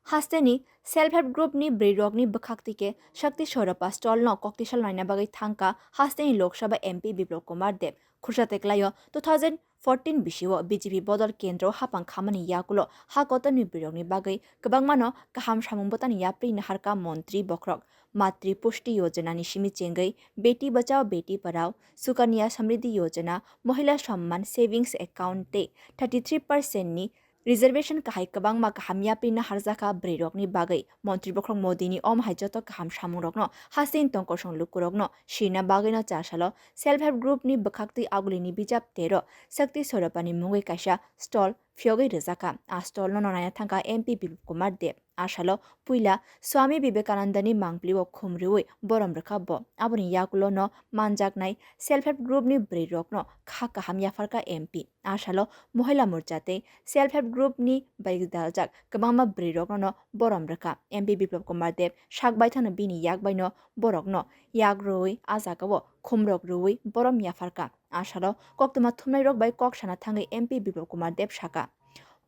Hasteni self-help group ni brirok ni bakhaktike shakti shorapa stall no koktisal naina bagai thangkha hasteni Lok Sabha MP Biplab Kumar Deb khurshate klayo 2014 bishiwo BJP bodol kendro hapang khamani yakulo hakotani brirok ni bagai kabangmano kaham samungbotan yapri naharka montri bokrok matri pushti yojana ni shimi chengai beti bachao beti parao sukanya samriddhi yojana mohila samman savings account te 33% ni Reservation kahai kabang ma kaham yapi na harzaka brirok ni bagai Montri Bokrong Modi ni om haijoto kaham samurok no hasin tongkosong lukurok no shina bagai no chasalo self-help group ni bakhakti Agulini Bijap ter sakti sorapani mungwe kaisa stall fyogai rezaka a stall no nonaya thangkha MP Biplab Kumar Deb asalo puila Swami Vivekanandani mangpliwo khumriwi borom rakabo aboni yakulo no manjaknai self-help group ni brirok no kha kaham yafarka MP asalo mohila murjate self-help group ni baigdaljak kabama brirok no borom raka MP Biplab Kumar Deb shakbai thana bini yakbai no borok no yagroi azakawo khumrok rui borom yafarka asalo koktuma thumnai rok bai kok sana thangai MP Biplab Kumar Deb shaka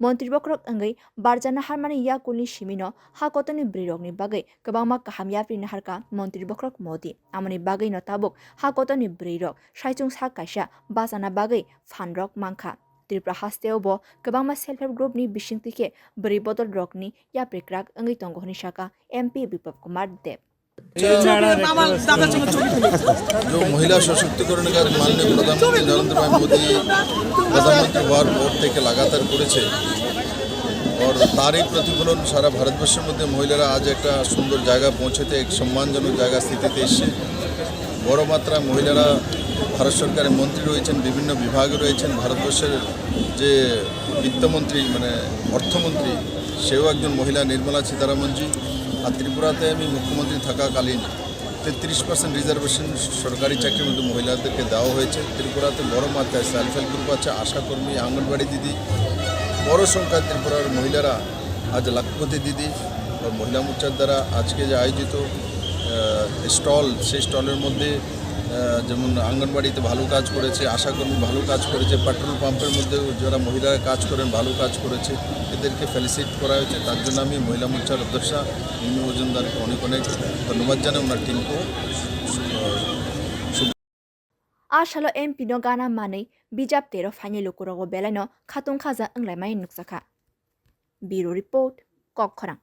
Montri Bokrok angai barjana harmani yakulni shimino hakotoni brirok ni bagai kabama kaham yapri naharka Montri Bokrok Modi amani bagai no tabuk hakotoni brirok shaichung sak kaisa basana bagai phanrok mangkha Tripura hasteobo kabangma self-help group ni bisingtike bri bodol rok ni yaprikrak angai tongo honi shaka MP Biplab Kumar Deb जो महिला सशक्तिकरण का माननीय प्रधानमंत्री नरेंद्र भाई मोदी प्रधानमंत्री हওয়ার পর থেকে লাগাতার করেছে और তারই প্রতিফলন সারা ভারতবর্ষের মধ্যে মহিলারা আজ একটা সুন্দর জায়গা পৌঁছেতে এক সম্মানজনক জায়গা স্থিতিতে এসেছে বড় মাত্রায় মহিলারা ভারত সরকারের মন্ত্রী রয়েছেন বিভিন্ন বিভাগে রয়েছেন ভারতবর্ষের যে বিত্তমন্ত্রী মানে অর্থমন্ত্রী সেও একজন মহিলা নির্মলা সীতারামনজি আর ত্রিপুরাতে আমি মুখ্যমন্ত্রী থাকাকালীন 33% রিজার্ভেশন সরকারি চাকরির মধ্যে মহিলাদেরকে দেওয়া হয়েছে ত্রিপুরাতে বড় মাত্রায় সেলফ হেল্প গ্রুপ আছে আশাকর্মী আঙ্গনবাড়ি দিদি বড় সংখ্যায় ত্রিপুরার মহিলারা আজ লাখপতি দিদি और মহিলা মোর্চার দ্বারা আজকে যে আয়োজিত স্টল সেই স্টলের মধ্যে যেমন আঙ্গনবাড়িতে ভালো কাজ করেছে আশাকর্মী ভালো কাজ করেছে পেট্রোল পাম্পের মধ্যে যারা মহিলারা কাজ করেন ভালো কাজ করেছে এদেরকে ফেলিসিট করা হয়েছে তার জন্য আমি মহিলা মোর্চার অধ্যক্ষা নিমি মজুমদারকে অনেক অনেক ধন্যবাদ জানাই ওনার টিমকে Ashalo MP no gana manai Bijap ter fainal lukurago belano khatung khaza anglai mai nuksaka Bureau report Kokkhorang